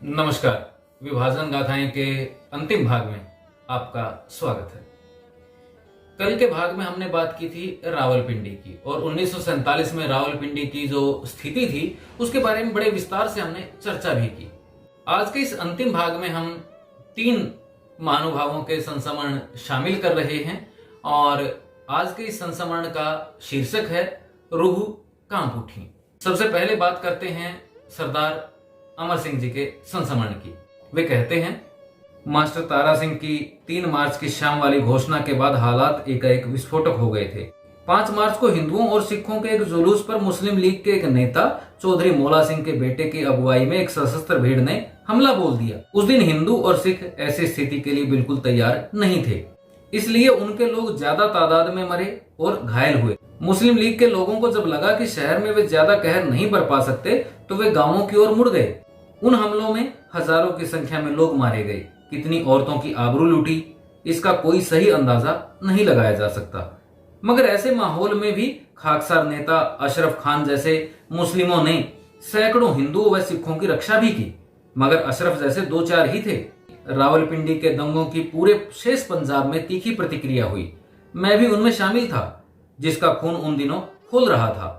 नमस्कार। विभाजन गाथाएं के अंतिम भाग में आपका स्वागत है। कल के भाग में हमने बात की थी रावलपिंडी की और 1947 में रावलपिंडी की जो स्थिति थी उसके बारे में बड़े विस्तार से हमने चर्चा भी की। आज के इस अंतिम भाग में हम 3 महानुभावों के संस्मरण शामिल कर रहे हैं और आज के इस संस्मरण का शीर्षक है रूह कांप उठी। सबसे पहले बात करते हैं सरदार अमर सिंह जी के संस्मरण की। वे कहते हैं, मास्टर तारा सिंह की 3 मार्च की शाम वाली घोषणा के बाद हालात एकाएक विस्फोटक हो गए थे। 5 मार्च को हिंदुओं और सिखों के एक जुलूस पर मुस्लिम लीग के एक नेता चौधरी मौला सिंह के बेटे की अगुवाई में एक सशस्त्र भीड़ ने हमला बोल दिया। उस दिन हिंदू और सिख ऐसी स्थिति के लिए बिल्कुल तैयार नहीं थे, इसलिए उनके लोग ज्यादा तादाद में मरे और घायल हुए। मुस्लिम लीग के लोगों को जब लगा कि शहर में वे ज्यादा कहर नहीं बरपा सकते तो वे गांवों की ओर मुड़ गए। उन हमलों में हजारों की संख्या में लोग मारे गए। कितनी औरतों की आबरू लूटी, इसका कोई सही अंदाजा नहीं लगाया जा सकता। मगर ऐसे माहौल में भी खाकसार नेता अशरफ खान जैसे मुस्लिमों ने सैकड़ों हिंदुओं व सिखों की रक्षा भी की। मगर अशरफ जैसे 2-4 ही थे। रावलपिंडी के दंगों की पूरे शेष पंजाब में तीखी प्रतिक्रिया हुई। मैं भी उनमें शामिल था, जिसका खून उन दिनों खोल रहा था।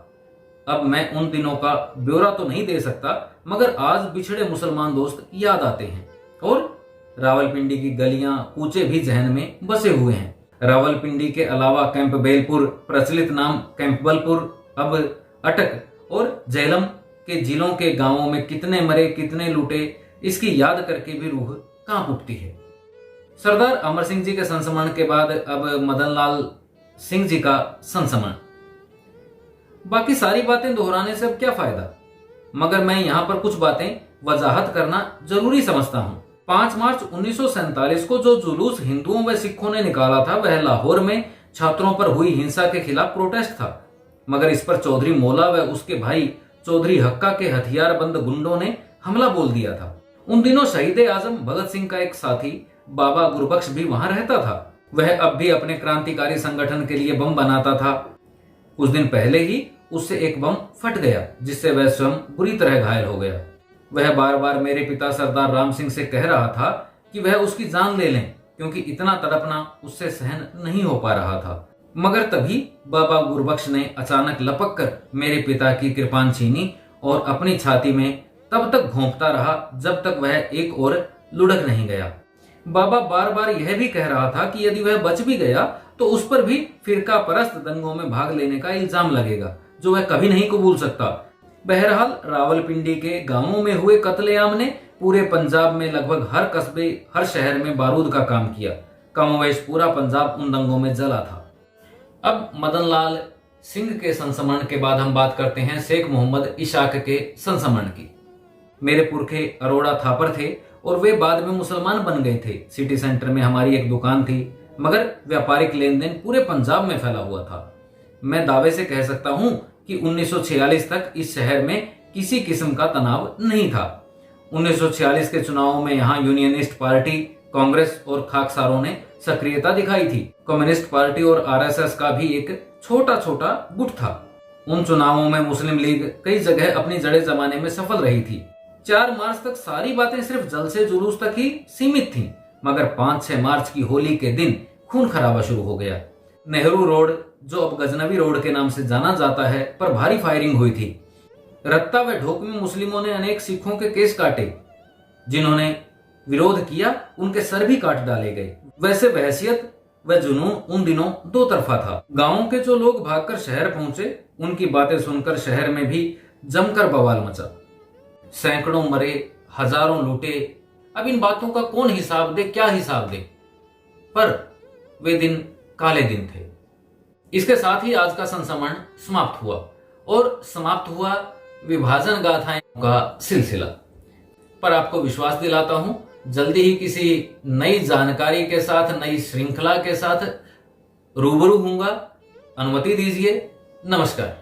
अब मैं उन दिनों का ब्यौरा तो नहीं दे सकता, मगर आज बिछड़े मुसलमान दोस्त याद आते हैं और रावलपिंडी की गलियां कूचे भी जहन में बसे हुए हैं। रावलपिंडी के अलावा कैंप बेलपुर, प्रचलित नाम कैंपबलपुर, अब अटक और झेलम के जिलों के गांवों में कितने मरे कितने लूटे, इसकी याद करके भी रूह कांप उठती है। सरदार अमर सिंह जी के संस्मरण के बाद अब मदन लाल सिंह जी का संस्मरण। बाकी सारी बातें दोहराने से अब क्या फायदा, मगर मैं यहाँ पर कुछ बातें वजाहत करना जरूरी समझता हूँ। 5 मार्च 1947 को जो जुलूस हिंदुओं व सिखों ने निकाला था वह लाहौर में छात्रों पर हुई हिंसा के खिलाफ प्रोटेस्ट था, मगर इस पर चौधरी मौला व उसके भाई चौधरी हक्का के हथियारबंद गुंडों ने हमला बोल दिया था। उन दिनों शहीद आजम भगत सिंह का एक साथी बाबा गुरबख्श भी वहां रहता था। वह अब भी अपने क्रांतिकारी संगठन के लिए बम बनाता था। कुछ दिन पहले ही उससे एक बम फट गया, जिससे वह स्वयं बुरी तरह घायल हो गया। वह बार बार मेरे पिता सरदार राम सिंह से कह रहा था कि वह उसकी जान ले लें, क्योंकि इतना तड़पना उससे सहन नहीं हो पा रहा था। मगर तभी बाबा गुरबख्श ने अचानक लपक कर मेरे पिता की कृपान छीनी और अपनी छाती में तब तक घोंपता रहा जब तक वह एक और लुढ़क नहीं गया। बाबा बार बार यह भी कह रहा था कि यदि वह बच भी गया तो उस पर भी फिरका परस्त दंगों में भाग लेने का इल्जाम लगेगा, जो वह कभी नहीं कबूल सकता। बहरहाल रावलपिंडी के गांवों में हुए कत्लेआम ने पूरे पंजाब में लगभग हर कस्बे, हर शहर में बारूद का काम किया। कमोवेश पूरा पंजाब उन दंगों में जला था। अब मदन लाल सिंह के संस्मरण के बाद हम बात करते हैं शेख मोहम्मद इशाक के संस्मरण की। मेरे पुरखे अरोड़ा थापर थे और वे बाद में मुसलमान बन गए थे। सिटी सेंटर में हमारी एक दुकान थी, मगर व्यापारिक लेन देन पूरे पंजाब में फैला हुआ था। मैं दावे से कह सकता हूं कि 1946 तक इस शहर में किसी किस्म का तनाव नहीं था। 1946 के चुनावों में यहाँ यूनियनिस्ट पार्टी, कांग्रेस और खाकसारों ने सक्रियता दिखाई थी। कम्युनिस्ट पार्टी और आरएसएस का भी एक छोटा छोटा गुट था। उन चुनावों में मुस्लिम लीग कई जगह अपनी जड़ें जमाने में सफल रही थी। 4 मार्च तक सारी बातें सिर्फ जलसे जुलूस तक ही सीमित थीं, मगर 5-6 मार्च की होली के दिन खून खराबा शुरू हो गया। नेहरू रोड, जो अब गजनवी रोड के नाम से जाना जाता है, पर भारी फायरिंग हुई थी। रत्ता व ढोक में मुस्लिमों ने अनेक सिखों के केस काटे। जिन्होंने विरोध किया उनके सर भी काट डाले गए। वैसे बहसियत व जुनून उन दिनों 2 तरफा था। गांवों के जो लोग भागकर शहर पहुंचे, उनकी बातें सुनकर शहर में भी जमकर बवाल मचा। सैकड़ों मरे, हजारों लूटे। अब इन बातों का कौन हिसाब दे, क्या हिसाब दे, पर वे दिन काले दिन थे। इसके साथ ही आज का संस्मरण समाप्त हुआ और समाप्त हुआ विभाजन गाथाएं का सिलसिला। पर आपको विश्वास दिलाता हूं, जल्दी ही किसी नई जानकारी के साथ, नई श्रृंखला के साथ रूबरू होऊंगा। अनुमति दीजिए। नमस्कार।